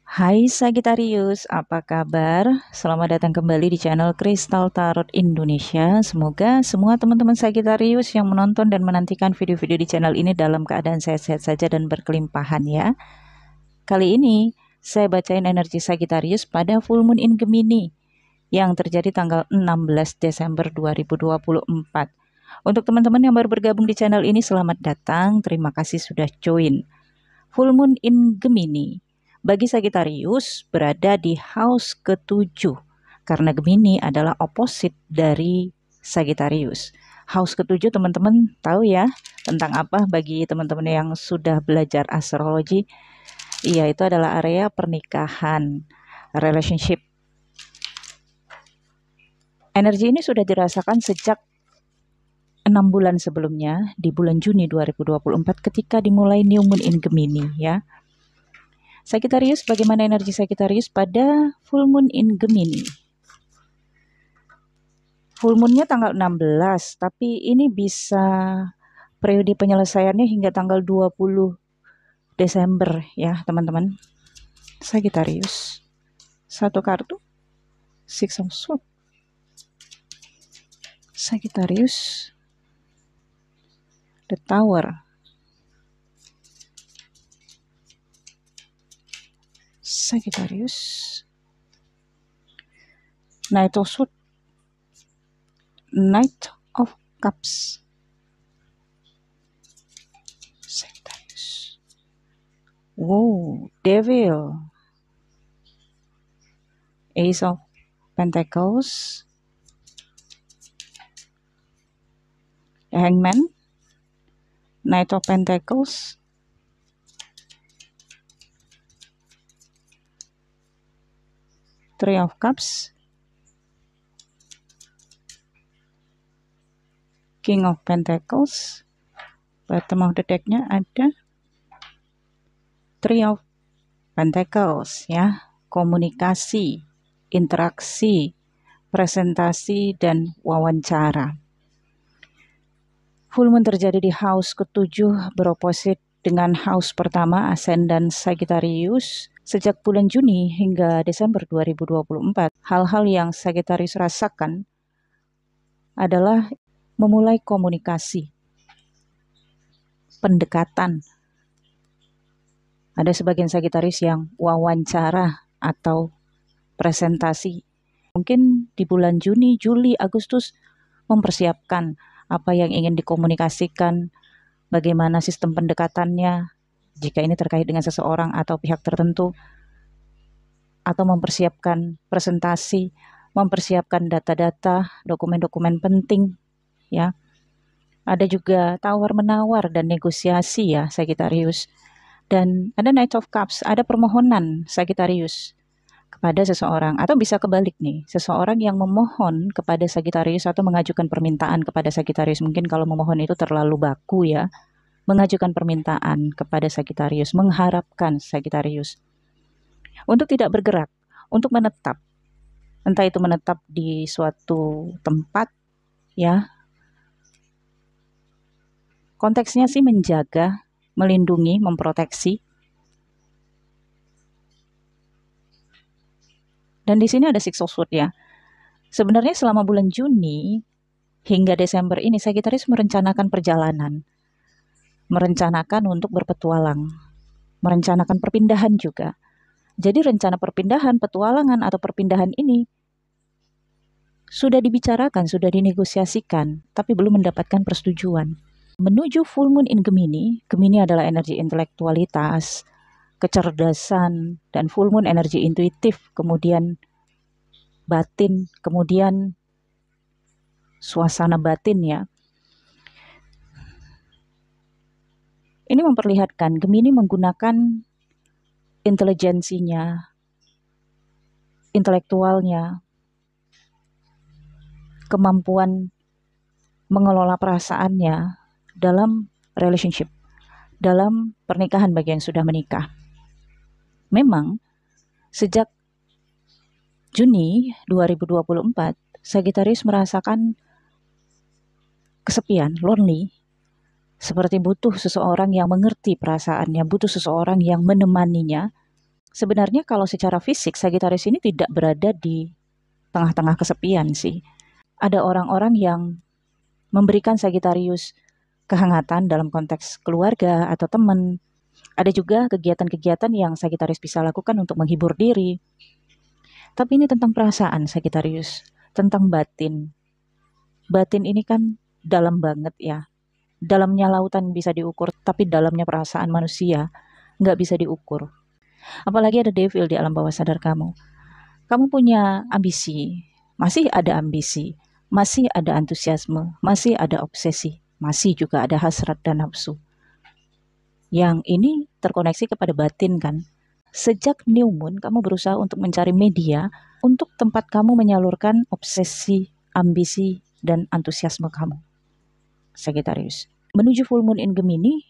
Hai Sagittarius, apa kabar? Selamat datang kembali di channel Kristal Tarot Indonesia. Semoga semua teman-teman Sagittarius yang menonton dan menantikan video-video di channel ini dalam keadaan sehat-sehat saja dan berkelimpahan ya. Kali ini saya bacain energi Sagittarius pada full moon in Gemini yang terjadi tanggal 16 Desember 2024. Untuk teman-teman yang baru bergabung di channel ini, selamat datang. Terima kasih sudah join. Full moon in Gemini bagi Sagittarius berada di house ke-7 karena Gemini adalah opposite dari Sagittarius. House ke-7 teman-teman tahu ya tentang apa bagi teman-teman yang sudah belajar astrologi? Iya, itu adalah area pernikahan, relationship. Energi ini sudah dirasakan sejak 6 bulan sebelumnya di bulan Juni 2024 ketika dimulai new moon in Gemini ya. Sagittarius, bagaimana energi Sagittarius pada full moon in Gemini? Full moonnya tanggal 16, tapi ini bisa periode penyelesaiannya hingga tanggal 20 Desember ya teman-teman. Sagittarius, satu kartu, Six of Swords. Sagittarius, the Tower. Sagittarius, Knight of Swords, Knight of Cups. Sagittarius, wow, Devil, Ace of Pentacles, Hangman, Knight of Pentacles, Three of Cups, King of Pentacles. Bottom of the deck-nya ada Three of Pentacles ya, komunikasi, interaksi, presentasi, dan wawancara. Full moon terjadi di house ke-7 beroposit dengan house pertama ascendant Sagittarius sejak bulan Juni hingga Desember 2024. Hal-hal yang Sagittarius rasakan adalah memulai komunikasi, pendekatan. Ada sebagian Sagittarius yang wawancara atau presentasi. Mungkin di bulan Juni, Juli, Agustus mempersiapkan apa yang ingin dikomunikasikan, bagaimana sistem pendekatannya, jika ini terkait dengan seseorang atau pihak tertentu, atau mempersiapkan presentasi, mempersiapkan data-data, dokumen-dokumen penting, ya. Ada juga tawar-menawar dan negosiasi ya, Sagittarius. Dan ada Knight of Cups, ada permohonan Sagittarius kepada seseorang, atau bisa kebalik nih, seseorang yang memohon kepada Sagittarius atau mengajukan permintaan kepada Sagittarius. Mungkin kalau memohon itu terlalu baku ya, mengajukan permintaan kepada Sagittarius, mengharapkan Sagittarius untuk tidak bergerak, untuk menetap, entah itu menetap di suatu tempat ya, konteksnya sih menjaga, melindungi, memproteksi. Dan di sini ada Six of Swords ya. Sebenarnya selama bulan Juni hingga Desember ini Sagittarius merencanakan perjalanan, merencanakan untuk berpetualang, merencanakan perpindahan juga. Jadi rencana perpindahan, petualangan atau perpindahan ini sudah dibicarakan, sudah dinegosiasikan, tapi belum mendapatkan persetujuan. Menuju full moon in Gemini, Gemini adalah energi intelektualitas, kecerdasan, dan full moon energi intuitif, kemudian batin, kemudian suasana batin ya. Ini memperlihatkan Gemini menggunakan intelijensinya, intelektualnya, kemampuan mengelola perasaannya dalam relationship, dalam pernikahan bagi yang sudah menikah. Memang sejak Juni 2024, Sagittarius merasakan kesepian, lonely, seperti butuh seseorang yang mengerti perasaannya, butuh seseorang yang menemaninya, Sebenarnya kalau secara fisik, Sagittarius ini tidak berada di tengah-tengah kesepian sih. Ada orang-orang yang memberikan Sagittarius kehangatan dalam konteks keluarga atau teman. Ada juga kegiatan-kegiatan yang Sagittarius bisa lakukan untuk menghibur diri. Tapi ini tentang perasaan Sagittarius, tentang batin. Batin ini kan dalam banget ya. Dalamnya lautan bisa diukur, tapi dalamnya perasaan manusia nggak bisa diukur. Apalagi ada devil di alam bawah sadar kamu. Kamu punya ambisi, masih ada ambisi, masih ada antusiasme, masih ada obsesi, masih juga ada hasrat dan nafsu. Yang ini terkoneksi kepada batin kan. Sejak new moon, kamu berusaha untuk mencari media untuk tempat kamu menyalurkan obsesi, ambisi, dan antusiasme kamu. Sagittarius. Menuju full moon in Gemini,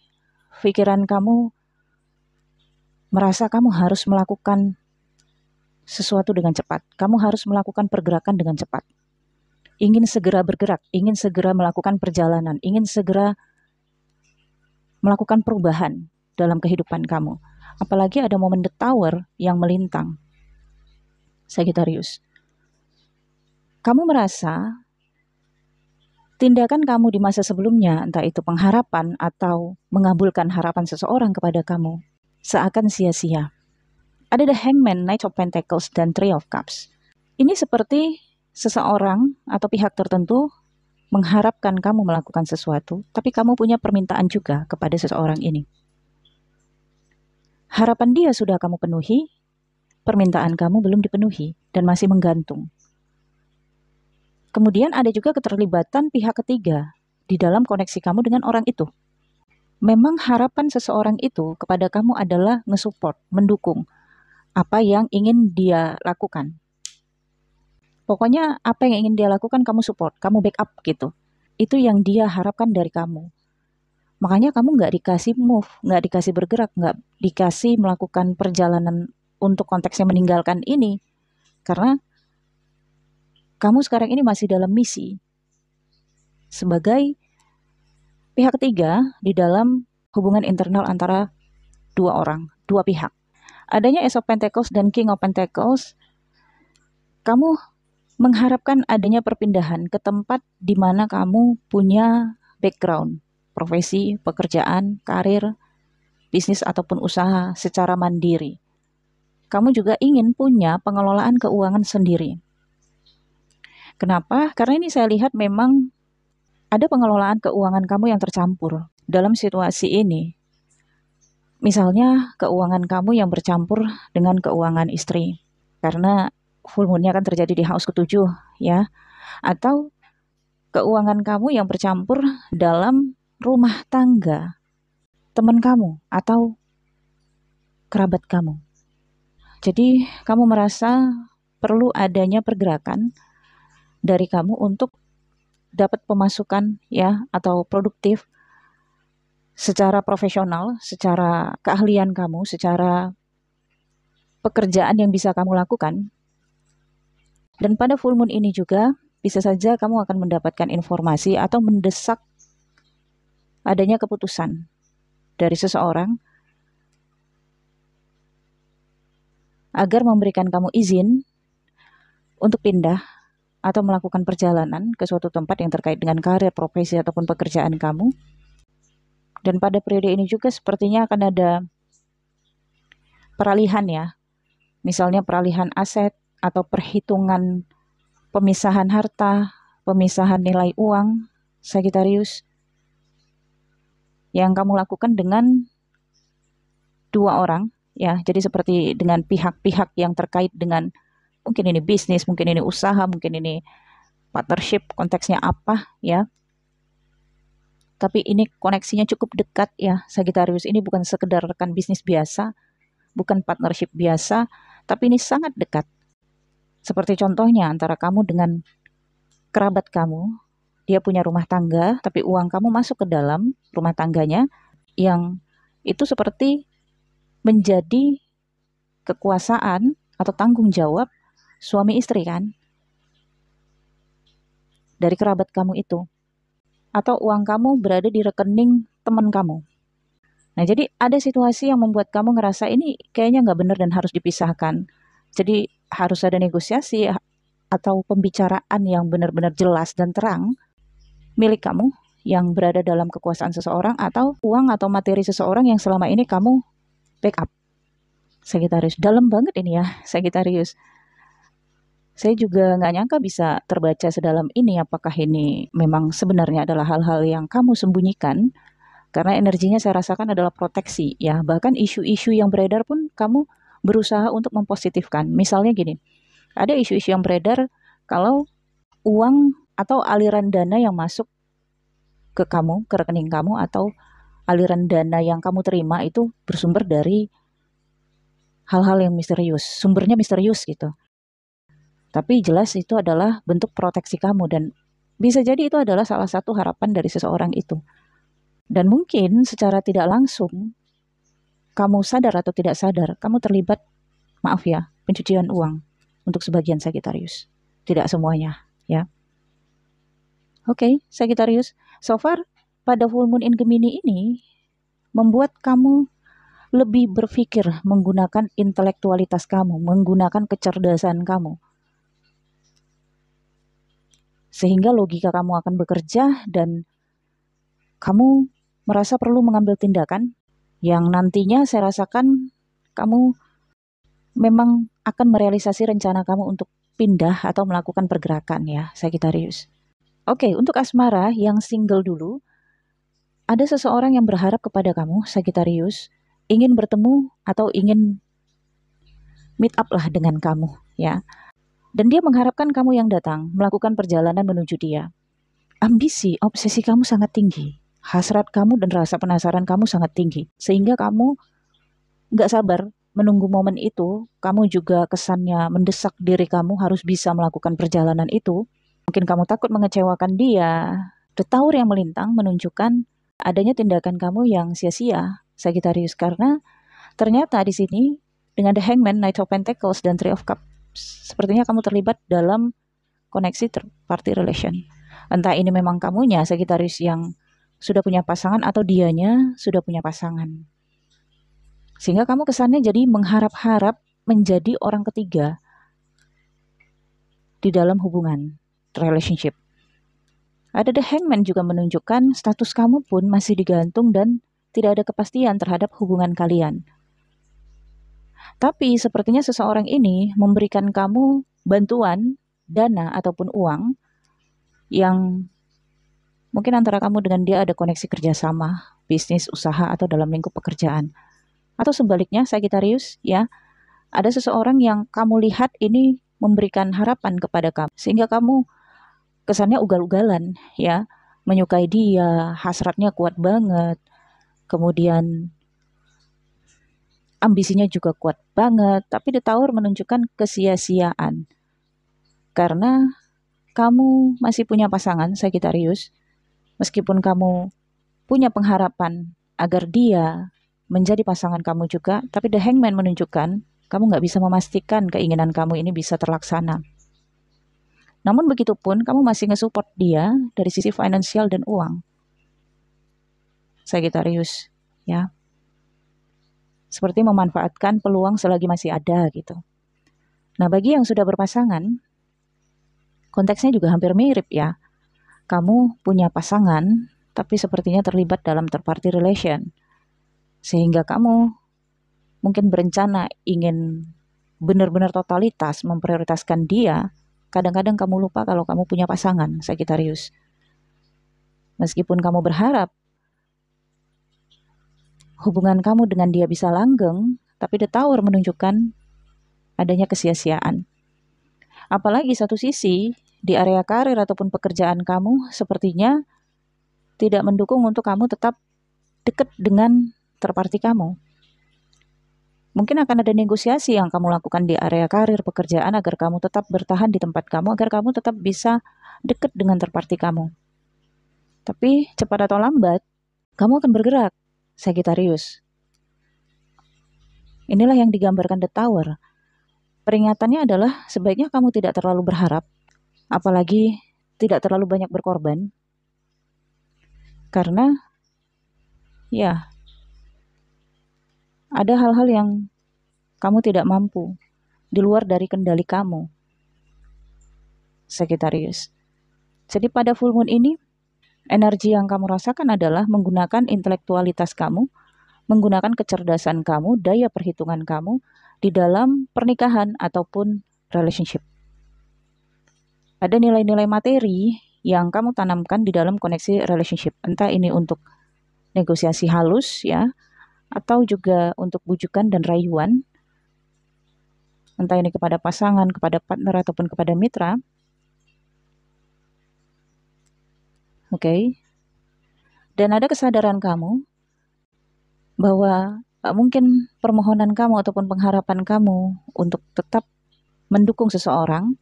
pikiran kamu merasa kamu harus melakukan sesuatu dengan cepat. Kamu harus melakukan pergerakan dengan cepat. Ingin segera bergerak, ingin segera melakukan perjalanan, ingin segera melakukan perubahan dalam kehidupan kamu. Apalagi ada momen the tower yang melintang. Sagittarius. Kamu merasa tindakan kamu di masa sebelumnya, entah itu pengharapan atau mengabulkan harapan seseorang kepada kamu, seakan sia-sia. Ada the Hangman, Knight of Pentacles, dan Three of Cups. Ini seperti seseorang atau pihak tertentu mengharapkan kamu melakukan sesuatu, tapi kamu punya permintaan juga kepada seseorang ini. Harapan dia sudah kamu penuhi, permintaan kamu belum dipenuhi dan masih menggantung. Kemudian ada juga keterlibatan pihak ketiga di dalam koneksi kamu dengan orang itu. Memang harapan seseorang itu kepada kamu adalah nge-support, mendukung apa yang ingin dia lakukan. Pokoknya apa yang ingin dia lakukan kamu support, kamu backup gitu. Itu yang dia harapkan dari kamu. Makanya kamu nggak dikasih move, nggak dikasih bergerak, nggak dikasih melakukan perjalanan untuk konteksnya meninggalkan ini. Karena kamu sekarang ini masih dalam misi. Sebagai pihak ketiga di dalam hubungan internal antara dua orang, dua pihak. Adanya Ace of Pentacles dan King of Pentacles, kamu mengharapkan adanya perpindahan ke tempat di mana kamu punya background, profesi, pekerjaan, karir, bisnis ataupun usaha secara mandiri. Kamu juga ingin punya pengelolaan keuangan sendiri. Kenapa? Karena ini saya lihat memang ada pengelolaan keuangan kamu yang tercampur dalam situasi ini. Misalnya keuangan kamu yang bercampur dengan keuangan istri. Karena full moon-nya kan terjadi di house ke-7 ya. Atau keuangan kamu yang bercampur dalam rumah tangga teman kamu atau kerabat kamu. Jadi kamu merasa perlu adanya pergerakan dari kamu untuk dapat pemasukan ya atau produktif secara profesional, secara keahlian kamu, secara pekerjaan yang bisa kamu lakukan. Dan pada full moon ini juga bisa saja kamu akan mendapatkan informasi atau mendesak adanya keputusan dari seseorang agar memberikan kamu izin untuk pindah atau melakukan perjalanan ke suatu tempat yang terkait dengan karir, profesi, ataupun pekerjaan kamu. Dan pada periode ini juga sepertinya akan ada peralihan ya. Misalnya peralihan aset atau perhitungan pemisahan harta, pemisahan nilai uang, Sagittarius, yang kamu lakukan dengan dua orang ya. Jadi seperti dengan pihak-pihak yang terkait dengan mungkin ini bisnis, mungkin ini usaha, mungkin ini partnership, konteksnya apa ya. Tapi ini koneksinya cukup dekat ya, Sagittarius. Ini bukan sekedar rekan bisnis biasa, bukan partnership biasa, tapi ini sangat dekat. Seperti contohnya antara kamu dengan kerabat kamu, dia punya rumah tangga, tapi uang kamu masuk ke dalam rumah tangganya, yang itu seperti menjadi kekuasaan atau tanggung jawab suami istri kan, dari kerabat kamu itu. Atau uang kamu berada di rekening teman kamu. Nah, jadi ada situasi yang membuat kamu ngerasa ini kayaknya nggak benar dan harus dipisahkan. Jadi harus ada negosiasi atau pembicaraan yang benar-benar jelas dan terang milik kamu yang berada dalam kekuasaan seseorang atau uang atau materi seseorang yang selama ini kamu backup. Sagittarius, dalam banget ini ya, Sagittarius. Saya juga nggak nyangka bisa terbaca sedalam ini. Apakah ini memang sebenarnya adalah hal-hal yang kamu sembunyikan? Karena energinya saya rasakan adalah proteksi ya. Bahkan isu-isu yang beredar pun kamu berusaha untuk mempositifkan. Misalnya gini, ada isu-isu yang beredar kalau uang atau aliran dana yang masuk ke kamu, ke rekening kamu, atau aliran dana yang kamu terima itu bersumber dari hal-hal yang misterius. Sumbernya misterius gitu. Tapi jelas itu adalah bentuk proteksi kamu dan bisa jadi itu adalah salah satu harapan dari seseorang itu. Dan mungkin secara tidak langsung, kamu sadar atau tidak sadar, kamu terlibat, maaf ya, pencucian uang untuk sebagian Sagittarius. Tidak semuanya, ya. Oke, Sagittarius. So far, pada full moon in Gemini ini, membuat kamu lebih berpikir menggunakan intelektualitas kamu, menggunakan kecerdasan kamu. Sehingga logika kamu akan bekerja dan kamu merasa perlu mengambil tindakan yang nantinya saya rasakan kamu memang akan merealisasi rencana kamu untuk pindah atau melakukan pergerakan ya, Sagittarius. Oke, untuk asmara yang single dulu, ada seseorang yang berharap kepada kamu, Sagittarius, ingin bertemu atau ingin meet up lah dengan kamu ya. Dan dia mengharapkan kamu yang datang, melakukan perjalanan menuju dia. Ambisi, obsesi kamu sangat tinggi. Hasrat kamu dan rasa penasaran kamu sangat tinggi. Sehingga kamu nggak sabar menunggu momen itu. Kamu juga kesannya mendesak diri kamu harus bisa melakukan perjalanan itu. Mungkin kamu takut mengecewakan dia. The Tower yang melintang menunjukkan adanya tindakan kamu yang sia-sia, Sagittarius. Karena ternyata di sini dengan The Hangman, Knight of Pentacles, dan Three of Cups, sepertinya kamu terlibat dalam koneksi party relation. Entah ini memang kamunya, Sagittarius, yang sudah punya pasangan atau dianya sudah punya pasangan. Sehingga kamu kesannya jadi mengharap-harap menjadi orang ketiga di dalam hubungan, relationship. Ada The Hangman juga menunjukkan status kamu pun masih digantung dan tidak ada kepastian terhadap hubungan kalian. Tapi sepertinya seseorang ini memberikan kamu bantuan, dana ataupun uang yang mungkin antara kamu dengan dia ada koneksi kerjasama, bisnis, usaha, atau dalam lingkup pekerjaan. Atau sebaliknya, Sagittarius, ya, ada seseorang yang kamu lihat ini memberikan harapan kepada kamu. Sehingga kamu kesannya ugal-ugalan, ya, menyukai dia, hasratnya kuat banget, kemudian ambisinya juga kuat banget, tapi The Tower menunjukkan kesia-siaan. Karena kamu masih punya pasangan, Sagittarius, meskipun kamu punya pengharapan agar dia menjadi pasangan kamu juga, tapi The Hangman menunjukkan kamu nggak bisa memastikan keinginan kamu ini bisa terlaksana. Namun begitupun, kamu masih nge-support dia dari sisi finansial dan uang, Sagittarius, ya. Seperti memanfaatkan peluang selagi masih ada gitu. Nah, bagi yang sudah berpasangan, konteksnya juga hampir mirip ya. Kamu punya pasangan, tapi sepertinya terlibat dalam third party relation. Sehingga kamu mungkin berencana ingin benar-benar totalitas memprioritaskan dia. Kadang-kadang kamu lupa kalau kamu punya pasangan, Sagittarius. Meskipun kamu berharap hubungan kamu dengan dia bisa langgeng, tapi The Tower menunjukkan adanya kesia-siaan. Apalagi satu sisi, di area karir ataupun pekerjaan kamu sepertinya tidak mendukung untuk kamu tetap dekat dengan third kamu. Mungkin akan ada negosiasi yang kamu lakukan di area karir pekerjaan agar kamu tetap bertahan di tempat kamu, agar kamu tetap bisa dekat dengan third kamu. Tapi cepat atau lambat, kamu akan bergerak, Sagittarius. Inilah yang digambarkan The Tower. Peringatannya adalah sebaiknya kamu tidak terlalu berharap, apalagi tidak terlalu banyak berkorban. Karena, ya, Ada hal-hal yang kamu tidak mampu, di luar dari kendali kamu, Sagittarius. Jadi pada full moon ini, energi yang kamu rasakan adalah menggunakan intelektualitas kamu, menggunakan kecerdasan kamu, daya perhitungan kamu di dalam pernikahan ataupun relationship. Ada nilai-nilai materi yang kamu tanamkan di dalam koneksi relationship. Entah ini untuk negosiasi halus ya, atau juga untuk bujukan dan rayuan. Entah ini kepada pasangan, kepada partner, ataupun kepada mitra. Oke. Dan ada kesadaran kamu bahwa mungkin permohonan kamu ataupun pengharapan kamu untuk tetap mendukung seseorang,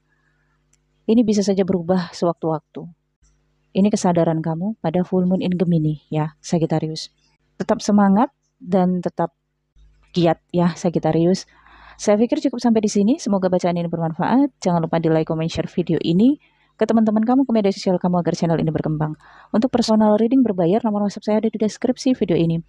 ini bisa saja berubah sewaktu-waktu. Ini kesadaran kamu pada full moon in Gemini ya, Sagittarius. Tetap semangat dan tetap giat ya, Sagittarius. Saya pikir cukup sampai di sini. Semoga bacaan ini bermanfaat. Jangan lupa di like, comment, share video ini ke teman-teman kamu, ke media sosial kamu agar channel ini berkembang. Untuk personal reading berbayar, nomor WhatsApp saya ada di deskripsi video ini.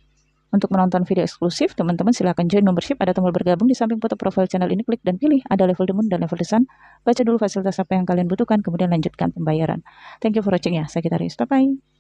Untuk menonton video eksklusif, teman-teman silakan join membership, ada tombol bergabung di samping foto profil channel ini, klik dan pilih ada level The Moon dan level The Sun. Baca dulu fasilitas apa yang kalian butuhkan, kemudian lanjutkan pembayaran. Thank you for watching ya, Sagittarius. Bye-bye.